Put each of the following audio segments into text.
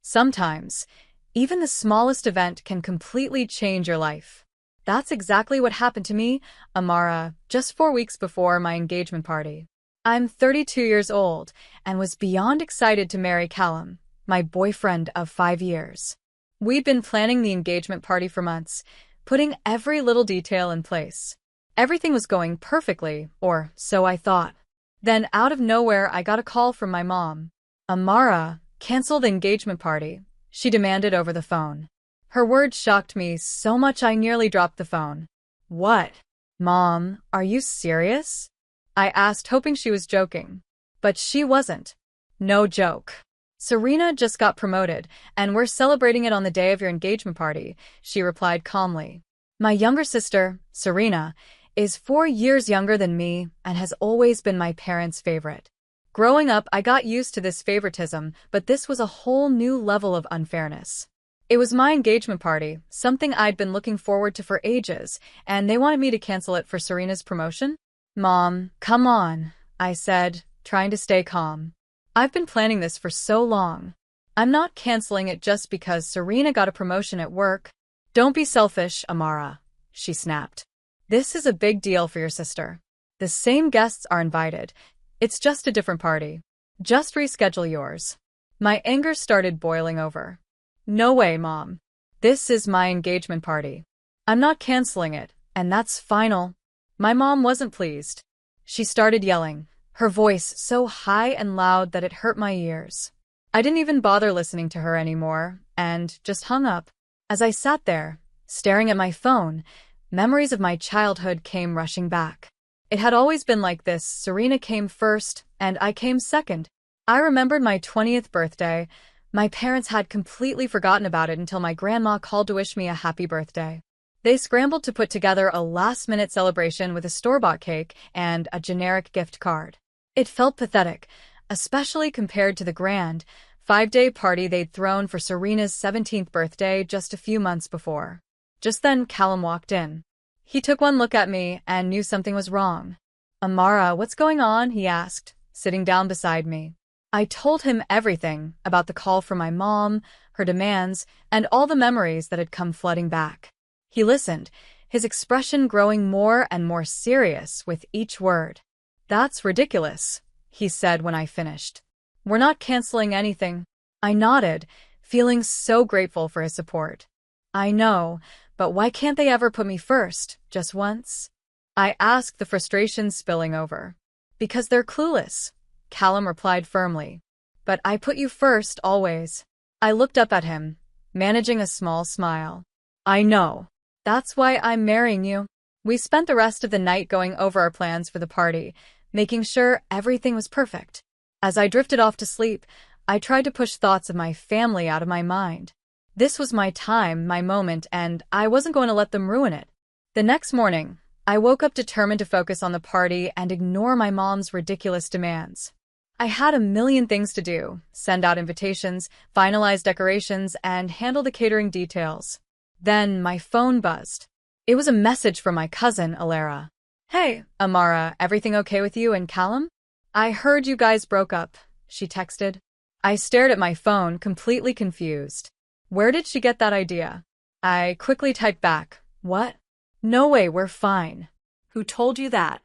Sometimes, even the smallest event can completely change your life. That's exactly what happened to me, Amara, just 4 weeks before my engagement party. I'm 32 years old and was beyond excited to marry Callum, my boyfriend of 5 years. We'd been planning the engagement party for months, putting every little detail in place. Everything was going perfectly, or so I thought. Then out of nowhere I got a call from my mom. Amara, cancel the engagement party, she demanded over the phone. Her words shocked me so much I nearly dropped the phone. What? Mom, are you serious? I asked, hoping she was joking. But she wasn't. No joke. Serena just got promoted, and we're celebrating it on the day of your engagement party, she replied calmly. My younger sister, Serena, is 4 years younger than me and has always been my parents' favorite. Growing up, I got used to this favoritism, but this was a whole new level of unfairness. It was my engagement party, something I'd been looking forward to for ages, and they wanted me to cancel it for Serena's promotion? Mom, come on, I said, trying to stay calm. I've been planning this for so long. I'm not canceling it just because Serena got a promotion at work. Don't be selfish, Amara, she snapped. This is a big deal for your sister. The same guests are invited. It's just a different party. Just reschedule yours. My anger started boiling over. No way, Mom. This is my engagement party. I'm not canceling it, and that's final. My mom wasn't pleased. She started yelling, her voice so high and loud that it hurt my ears. I didn't even bother listening to her anymore, and just hung up. As I sat there, staring at my phone, memories of my childhood came rushing back. It had always been like this. Serena came first, and I came second. I remembered my 20th birthday. My parents had completely forgotten about it until my grandma called to wish me a happy birthday. They scrambled to put together a last-minute celebration with a store-bought cake and a generic gift card. It felt pathetic, especially compared to the grand, 5-day party they'd thrown for Serena's 17th birthday just a few months before. Just then, Callum walked in. He took one look at me and knew something was wrong. Amara, what's going on? He asked, sitting down beside me. I told him everything about the call from my mom, her demands, and all the memories that had come flooding back. He listened, his expression growing more and more serious with each word. That's ridiculous, he said when I finished. We're not canceling anything. I nodded, feeling so grateful for his support. I know, but why can't they ever put me first, just once? I asked, the frustration spilling over. Because they're clueless, Callum replied firmly. But I put you first, always. I looked up at him, managing a small smile. I know. That's why I'm marrying you. We spent the rest of the night going over our plans for the party, making sure everything was perfect. As I drifted off to sleep, I tried to push thoughts of my family out of my mind. This was my time, my moment, and I wasn't going to let them ruin it. The next morning, I woke up determined to focus on the party and ignore my mom's ridiculous demands. I had a million things to do: send out invitations, finalize decorations, and handle the catering details. Then my phone buzzed. It was a message from my cousin, Alara. Hey, Amara, everything okay with you and Callum? I heard you guys broke up, she texted. I stared at my phone, completely confused. Where did she get that idea? I quickly typed back, what? No way, we're fine. Who told you that?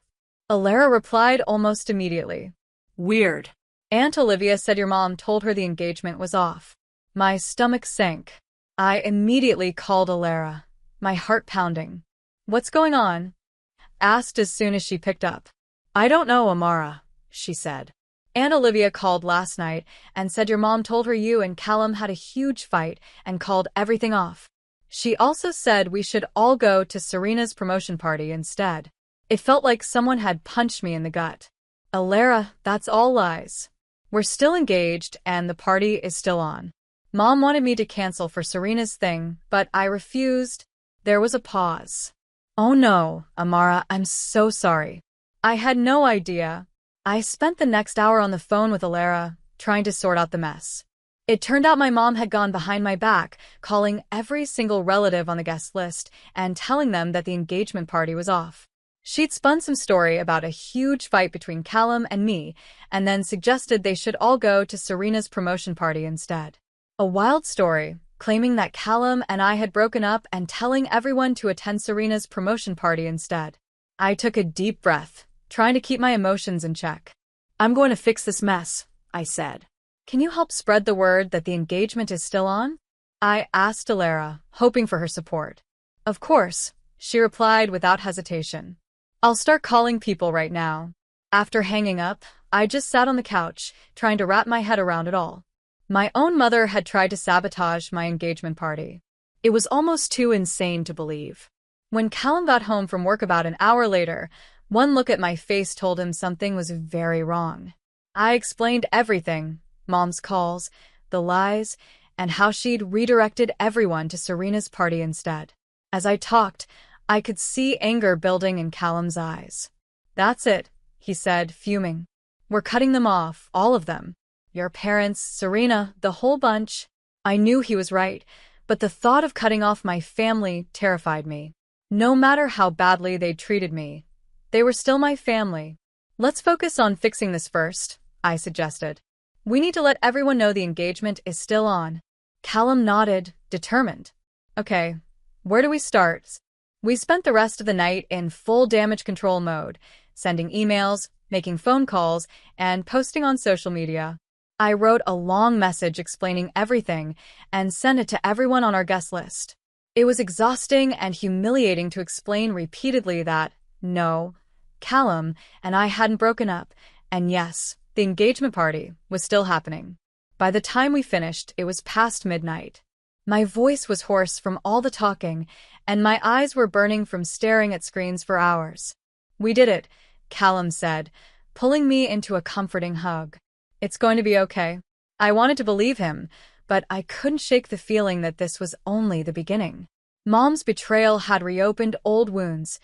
Alara replied almost immediately. Weird. Aunt Olivia said your mom told her the engagement was off. My stomach sank. I immediately called Alara, my heart pounding. What's going on? Asked as soon as she picked up. I don't know, Amara, she said. Aunt Olivia called last night and said your mom told her you and Callum had a huge fight and called everything off. She also said we should all go to Serena's promotion party instead. It felt like someone had punched me in the gut. Alara, that's all lies. We're still engaged and the party is still on. Mom wanted me to cancel for Serena's thing, but I refused. There was a pause. Oh no, Amara, I'm so sorry. I had no idea. I spent the next hour on the phone with Alara, trying to sort out the mess. It turned out my mom had gone behind my back, calling every single relative on the guest list and telling them that the engagement party was off. She'd spun some story about a huge fight between Callum and me, and then suggested they should all go to Serena's promotion party instead. A wild story, claiming that Callum and I had broken up and telling everyone to attend Serena's promotion party instead. I took a deep breath, trying to keep my emotions in check. "I'm going to fix this mess," I said. "Can you help spread the word that the engagement is still on?" I asked Alara, hoping for her support. "Of course," she replied without hesitation. "I'll start calling people right now." After hanging up, I just sat on the couch, trying to wrap my head around it all. My own mother had tried to sabotage my engagement party. It was almost too insane to believe. When Callum got home from work about an hour later, one look at my face told him something was very wrong. I explained everything: Mom's calls, the lies, and how she'd redirected everyone to Serena's party instead. As I talked, I could see anger building in Callum's eyes. "That's it," he said, fuming. "We're cutting them off, all of them. Your parents, Serena, the whole bunch." I knew he was right, but the thought of cutting off my family terrified me. No matter how badly they'd treated me, they were still my family. "Let's focus on fixing this first," I suggested. "We need to let everyone know the engagement is still on." Callum nodded, determined. "Okay, where do we start?" We spent the rest of the night in full damage control mode, sending emails, making phone calls, and posting on social media. I wrote a long message explaining everything and sent it to everyone on our guest list. It was exhausting and humiliating to explain repeatedly that, no, Callum and I hadn't broken up, and yes, the engagement party was still happening. By the time we finished, it was past midnight. My voice was hoarse from all the talking, and my eyes were burning from staring at screens for hours. "We did it," Callum said, pulling me into a comforting hug. "It's going to be okay." I wanted to believe him, but I couldn't shake the feeling that this was only the beginning. Mom's betrayal had reopened old wounds.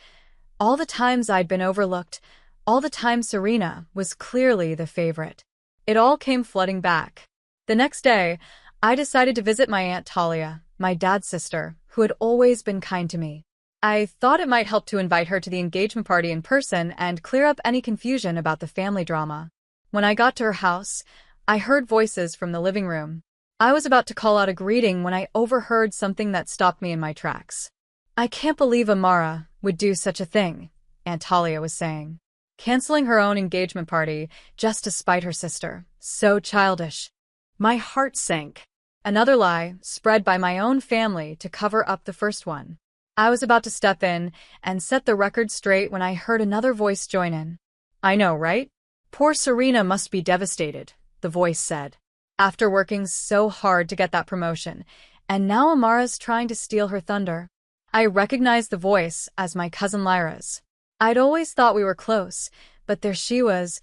All the times I'd been overlooked, all the times Serena was clearly the favorite. It all came flooding back. The next day, I decided to visit my Aunt Talia, my dad's sister, who had always been kind to me. I thought it might help to invite her to the engagement party in person and clear up any confusion about the family drama. When I got to her house, I heard voices from the living room. I was about to call out a greeting when I overheard something that stopped me in my tracks. "I can't believe Amara would do such a thing," Aunt Talia was saying. "Canceling her own engagement party just to spite her sister. So childish." My heart sank. Another lie, spread by my own family to cover up the first one. I was about to step in and set the record straight when I heard another voice join in. "I know, right? Poor Serena must be devastated," the voice said. "After working so hard to get that promotion, and now Amara's trying to steal her thunder." I recognized the voice as my cousin Lyra's. I'd always thought we were close, but there she was,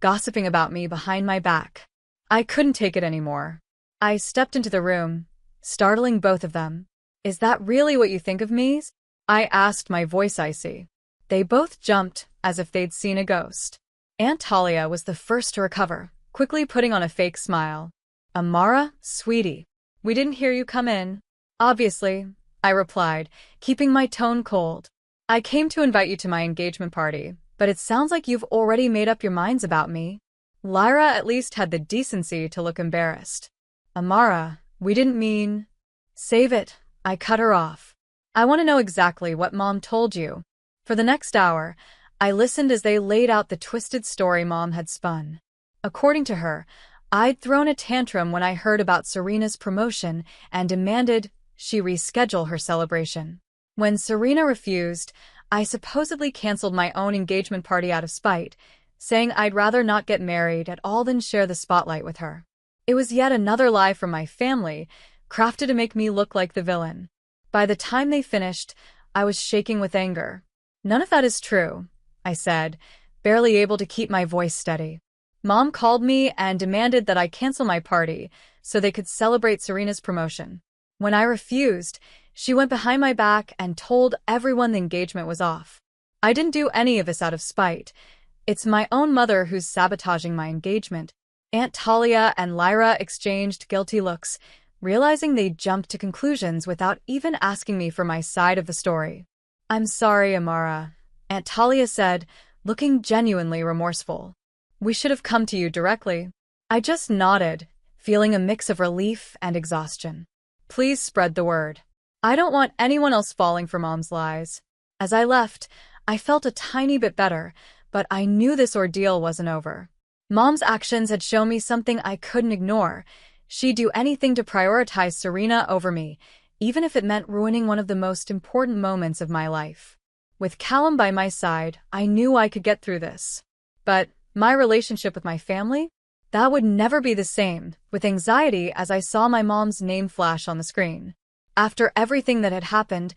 gossiping about me behind my back. I couldn't take it anymore. I stepped into the room, startling both of them. "Is that really what you think of me?" I asked, my voice icy. They both jumped as if they'd seen a ghost. Aunt Talia was the first to recover, quickly putting on a fake smile. "Amara, sweetie, we didn't hear you come in." "Obviously," I replied, keeping my tone cold. "I came to invite you to my engagement party, but it sounds like you've already made up your minds about me." Lyra at least had the decency to look embarrassed. "Amara, we didn't mean—" "Save it," I cut her off. "I want to know exactly what Mom told you." For the next hour, I listened as they laid out the twisted story Mom had spun. According to her, I'd thrown a tantrum when I heard about Serena's promotion and demanded she reschedule her celebration. When Serena refused, I supposedly canceled my own engagement party out of spite, saying I'd rather not get married at all than share the spotlight with her. It was yet another lie from my family, crafted to make me look like the villain. By the time they finished, I was shaking with anger. "None of that is true," I said, barely able to keep my voice steady. "Mom called me and demanded that I cancel my party so they could celebrate Serena's promotion. When I refused, she went behind my back and told everyone the engagement was off. I didn't do any of this out of spite. It's my own mother who's sabotaging my engagement." Aunt Talia and Lyra exchanged guilty looks, realizing they'd jumped to conclusions without even asking me for my side of the story. "I'm sorry, Amara," Aunt Talia said, looking genuinely remorseful. "We should have come to you directly." I just nodded, feeling a mix of relief and exhaustion. Please spread the word. I don't want anyone else falling for Mom's lies. As I left, I felt a tiny bit better, but I knew this ordeal wasn't over. Mom's actions had shown me something I couldn't ignore. She'd do anything to prioritize Serena over me, even if it meant ruining one of the most important moments of my life. With Callum by my side, I knew I could get through this. But my relationship with my family? That would never be the same, with anxiety as I saw my mom's name flash on the screen. After everything that had happened,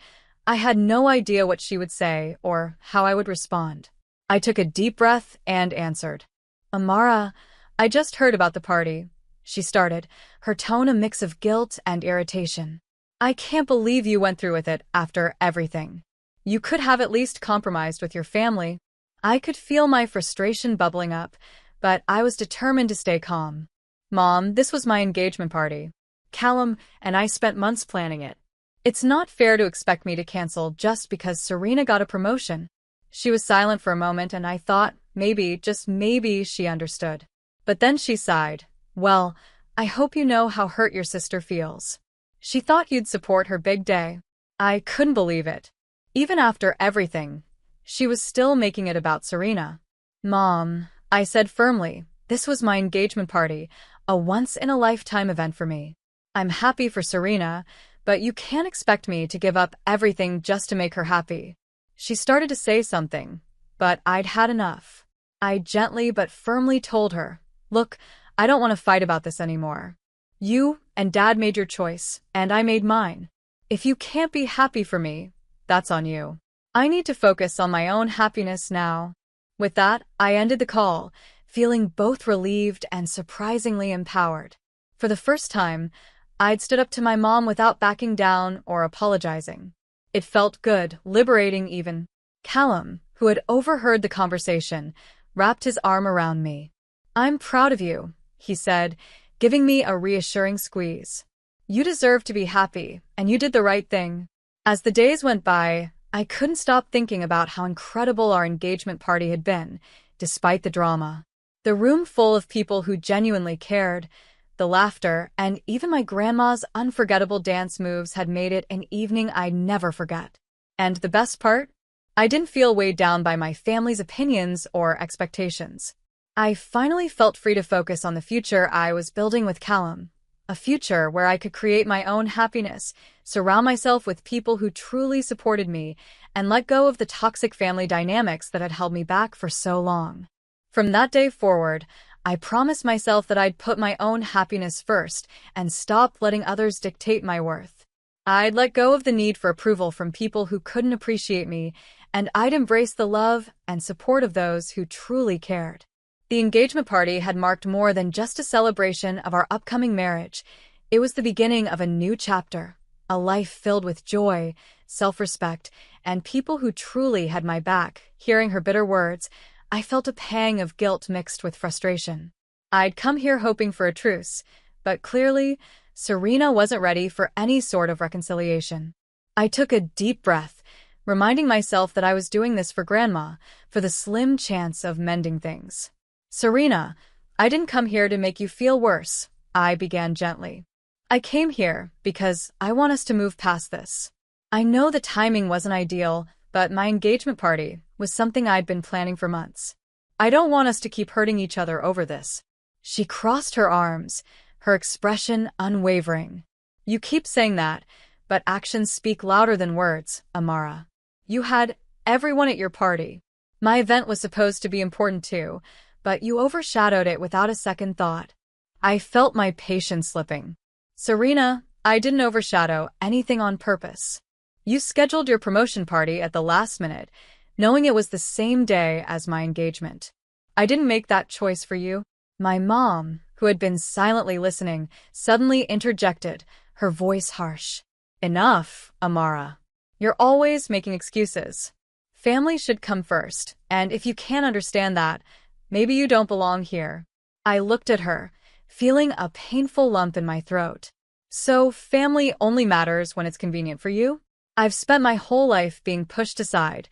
I had no idea what she would say or how I would respond. I took a deep breath and answered. Amara, I just heard about the party, she started, her tone a mix of guilt and irritation. I can't believe you went through with it after everything. You could have at least compromised with your family. I could feel my frustration bubbling up, but I was determined to stay calm. Mom, this was my engagement party. Callum and I spent months planning it. It's not fair to expect me to cancel just because Serena got a promotion. She was silent for a moment and I thought, maybe, just maybe, she understood. But then she sighed. Well, I hope you know how hurt your sister feels. She thought you'd support her big day. I couldn't believe it. Even after everything, she was still making it about Serena. Mom, I said firmly, this was my engagement party, a once-in-a-lifetime event for me. I'm happy for Serena, but you can't expect me to give up everything just to make her happy. She started to say something, but I'd had enough. I gently but firmly told her, look, I don't want to fight about this anymore. You and Dad made your choice, and I made mine. If you can't be happy for me, that's on you. I need to focus on my own happiness now. With that, I ended the call, feeling both relieved and surprisingly empowered. For the first time, I'd stood up to my mom without backing down or apologizing. It felt good, liberating even. Callum, who had overheard the conversation, wrapped his arm around me. I'm proud of you, he said, giving me a reassuring squeeze. You deserve to be happy, and you did the right thing. As the days went by, I couldn't stop thinking about how incredible our engagement party had been, despite the drama. The room full of people who genuinely cared, the laughter, and even my grandma's unforgettable dance moves had made it an evening I'd never forget. And the best part? I didn't feel weighed down by my family's opinions or expectations. I finally felt free to focus on the future I was building with Callum. A future where I could create my own happiness, surround myself with people who truly supported me, and let go of the toxic family dynamics that had held me back for so long. From that day forward, I promised myself that I'd put my own happiness first and stop letting others dictate my worth. I'd let go of the need for approval from people who couldn't appreciate me, and I'd embrace the love and support of those who truly cared. The engagement party had marked more than just a celebration of our upcoming marriage. It was the beginning of a new chapter, a life filled with joy, self-respect, and people who truly had my back. Hearing her bitter words, I felt a pang of guilt mixed with frustration. I'd come here hoping for a truce, but clearly, Serena wasn't ready for any sort of reconciliation. I took a deep breath, reminding myself that I was doing this for Grandma, for the slim chance of mending things. Serena, I didn't come here to make you feel worse, I began gently. I came here because I want us to move past this. I know the timing wasn't ideal, but my engagement party was something I'd been planning for months. I don't want us to keep hurting each other over this. She crossed her arms, her expression unwavering. You keep saying that, but actions speak louder than words, Amara. You had everyone at your party. My event was supposed to be important too, but you overshadowed it without a second thought. I felt my patience slipping. Serena, I didn't overshadow anything on purpose. You scheduled your promotion party at the last minute, knowing it was the same day as my engagement. I didn't make that choice for you. My mom, who had been silently listening, suddenly interjected, her voice harsh. Enough, Amara. You're always making excuses. Family should come first, and if you can't understand that, maybe you don't belong here. I looked at her, feeling a painful lump in my throat. So family only matters when it's convenient for you? I've spent my whole life being pushed aside,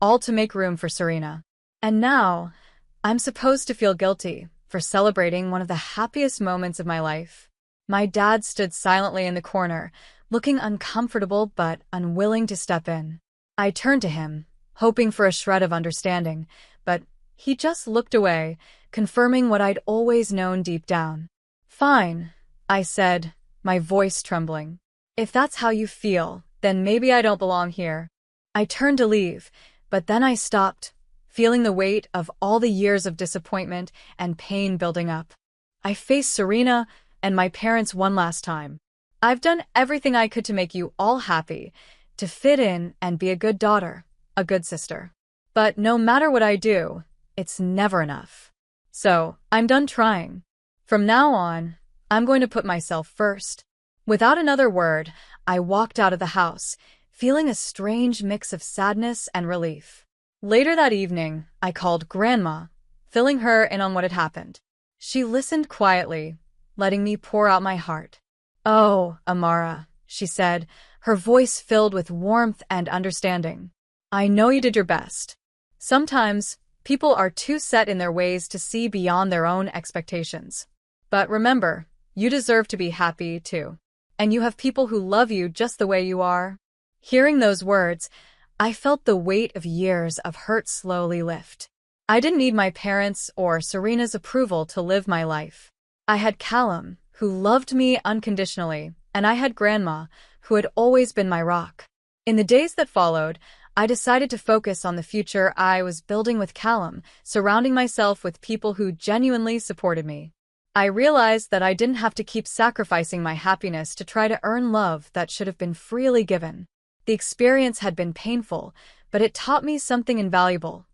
all to make room for Serena. And now, I'm supposed to feel guilty, for celebrating one of the happiest moments of my life. My dad stood silently in the corner, looking uncomfortable but unwilling to step in. I turned to him, hoping for a shred of understanding, but he just looked away, confirming what I'd always known deep down. "Fine," I said, my voice trembling. "If that's how you feel, then maybe I don't belong here." I turned to leave, but then I stopped, feeling the weight of all the years of disappointment and pain building up. I faced Serena and my parents one last time. "I've done everything I could to make you all happy, to fit in and be a good daughter, a good sister. But no matter what I do, it's never enough. So I'm done trying. From now on, I'm going to put myself first." Without another word, I walked out of the house, feeling a strange mix of sadness and relief. Later that evening, I called Grandma, filling her in on what had happened. She listened quietly, letting me pour out my heart. "Oh, Amara," she said, her voice filled with warmth and understanding. "I know you did your best. Sometimes, people are too set in their ways to see beyond their own expectations. But remember, you deserve to be happy, too. And you have people who love you just the way you are." Hearing those words, I felt the weight of years of hurt slowly lift. I didn't need my parents' or Serena's approval to live my life. I had Callum, who loved me unconditionally, and I had Grandma, who had always been my rock. In the days that followed, I decided to focus on the future I was building with Callum, surrounding myself with people who genuinely supported me. I realized that I didn't have to keep sacrificing my happiness to try to earn love that should have been freely given. The experience had been painful, but it taught me something invaluable.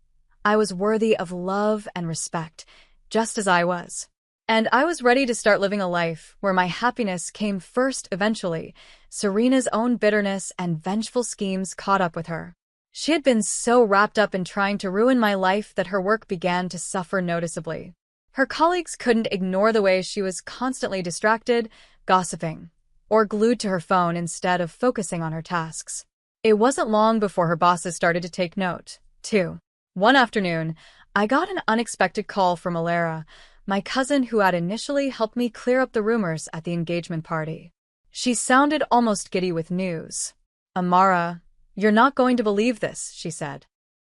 I was worthy of love and respect, just as I was. And I was ready to start living a life where my happiness came first eventually. Serena's own bitterness and vengeful schemes caught up with her. She had been so wrapped up in trying to ruin my life that her work began to suffer noticeably. Her colleagues couldn't ignore the way she was constantly distracted, gossiping, or glued to her phone instead of focusing on her tasks. It wasn't long before her bosses started to take note, too. One afternoon, I got an unexpected call from Alara, my cousin who had initially helped me clear up the rumors at the engagement party. She sounded almost giddy with news. "Amara, you're not going to believe this," she said.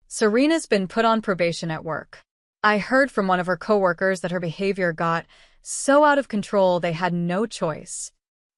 "Serena's been put on probation at work. I heard from one of her coworkers that her behavior got so out of control they had no choice."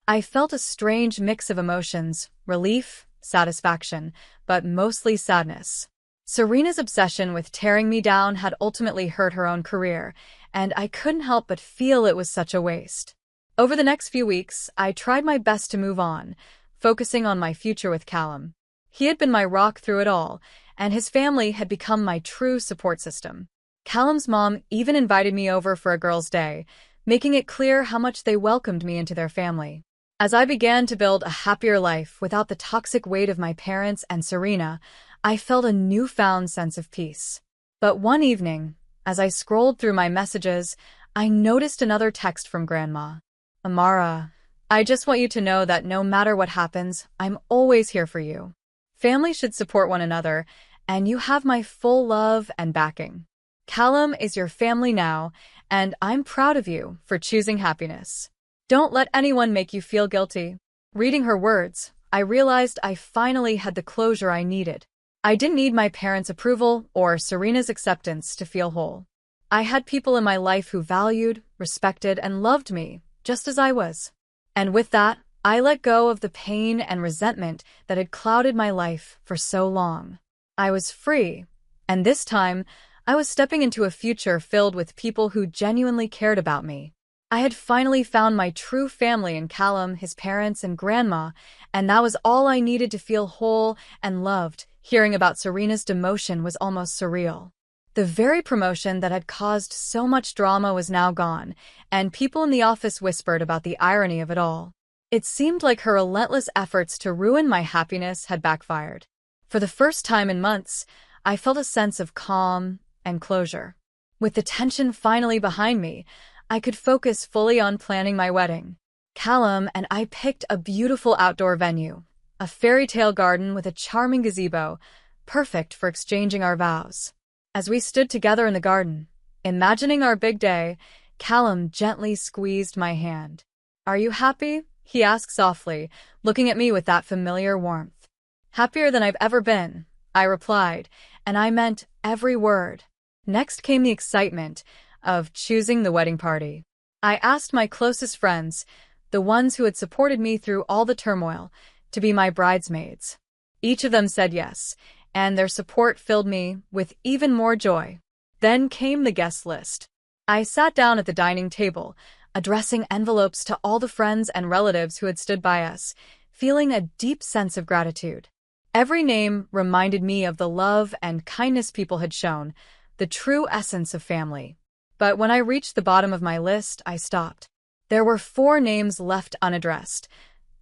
I felt a strange mix of emotions, relief, satisfaction, but mostly sadness. Serena's obsession with tearing me down had ultimately hurt her own career, and I couldn't help but feel it was such a waste. Over the next few weeks, I tried my best to move on, focusing on my future with Callum. He had been my rock through it all, and his family had become my true support system. Callum's mom even invited me over for a girls' day, making it clear how much they welcomed me into their family. As I began to build a happier life without the toxic weight of my parents and Serena, I felt a newfound sense of peace. But one evening, as I scrolled through my messages, I noticed another text from Grandma. "Amara, I just want you to know that no matter what happens, I'm always here for you. Family should support one another, and you have my full love and backing. Callum is your family now, and I'm proud of you for choosing happiness. Don't let anyone make you feel guilty." Reading her words, I realized I finally had the closure I needed. I didn't need my parents' approval or Serena's acceptance to feel whole. I had people in my life who valued, respected, and loved me, just as I was. And with that, I let go of the pain and resentment that had clouded my life for so long. I was free, and this time, I was stepping into a future filled with people who genuinely cared about me. I had finally found my true family in Callum, his parents, and Grandma, and that was all I needed to feel whole and loved. Hearing about Serena's demotion was almost surreal. The very promotion that had caused so much drama was now gone, and people in the office whispered about the irony of it all. It seemed like her relentless efforts to ruin my happiness had backfired. For the first time in months, I felt a sense of calm and closure. With the tension finally behind me, I could focus fully on planning my wedding. Callum and I picked a beautiful outdoor venue, a fairy tale garden with a charming gazebo, perfect for exchanging our vows. As we stood together in the garden, Imagining our big day, Callum gently squeezed my hand. "Are you happy?" he asked softly, looking at me with that familiar warmth. "Happier than I've ever been," I replied, and I meant every word. Next came the excitement of choosing the wedding party. I asked my closest friends, the ones who had supported me through all the turmoil, to be my bridesmaids. Each of them said yes, and their support filled me with even more joy. Then came the guest list. I sat down at the dining table, addressing envelopes to all the friends and relatives who had stood by us, feeling a deep sense of gratitude. Every name reminded me of the love and kindness people had shown, the true essence of family. But when I reached the bottom of my list, I stopped. There were 4 names left unaddressed: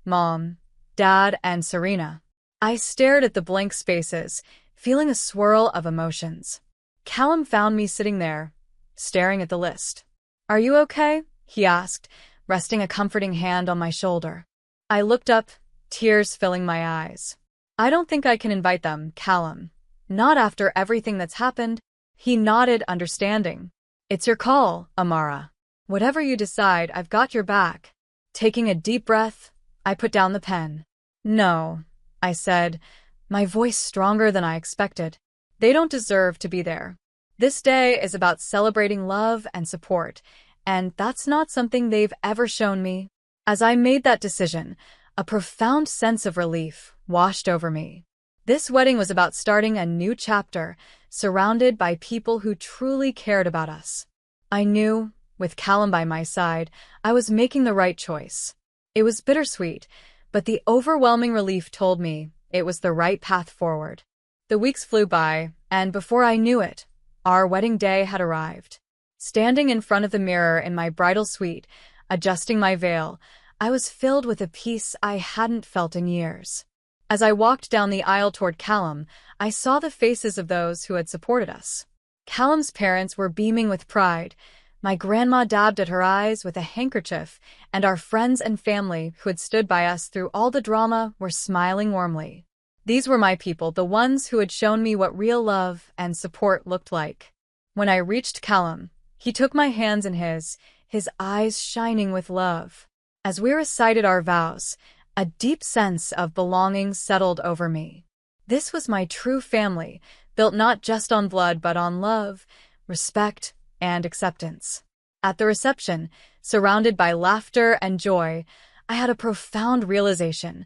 Mom, Dad, and Serena. I stared at the blank spaces, feeling a swirl of emotions. Callum found me sitting there, staring at the list. "Are you okay?" he asked, resting a comforting hand on my shoulder. I looked up, tears filling my eyes. "I don't think I can invite them, Callum. Not after everything that's happened." He nodded, understanding. "It's your call, Amara. Whatever you decide, I've got your back." Taking a deep breath, I put down the pen. "No," I said, my voice stronger than I expected. "They don't deserve to be there. This day is about celebrating love and support, and that's not something they've ever shown me." As I made that decision, a profound sense of relief washed over me. This wedding was about starting a new chapter, surrounded by people who truly cared about us. I knew, with Callum by my side, I was making the right choice. It was bittersweet, but the overwhelming relief told me it was the right path forward. The weeks flew by, and before I knew it, our wedding day had arrived. Standing in front of the mirror in my bridal suite, adjusting my veil, I was filled with a peace I hadn't felt in years. As I walked down the aisle toward Callum, I saw the faces of those who had supported us. Callum's parents were beaming with pride. My grandma dabbed at her eyes with a handkerchief, and our friends and family who had stood by us through all the drama were smiling warmly. These were my people, the ones who had shown me what real love and support looked like. When I reached Callum, he took my hands in his eyes shining with love. As we recited our vows, a deep sense of belonging settled over me. This was my true family, built not just on blood but on love, respect, and acceptance. At the reception, surrounded by laughter and joy, I had a profound realization.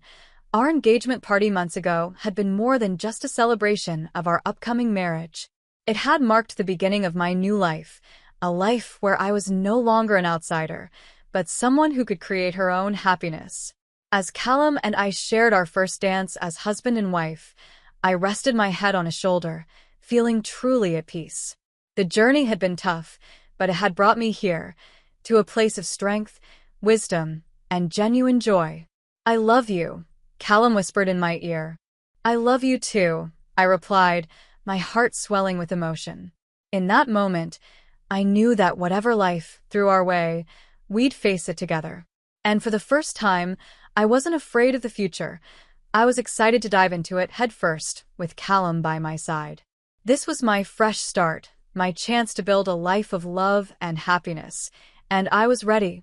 Our engagement party months ago had been more than just a celebration of our upcoming marriage. It had marked the beginning of my new life, a life where I was no longer an outsider, but someone who could create her own happiness. As Callum and I shared our first dance as husband and wife, I rested my head on his shoulder, feeling truly at peace. The journey had been tough, but it had brought me here, to a place of strength, wisdom, and genuine joy. "I love you," Callum whispered in my ear. "I love you too," I replied, my heart swelling with emotion. In that moment, I knew that whatever life threw our way, we'd face it together. And for the first time, I wasn't afraid of the future. I was excited to dive into it headfirst, with Callum by my side. This was my fresh start, my chance to build a life of love and happiness, and I was ready.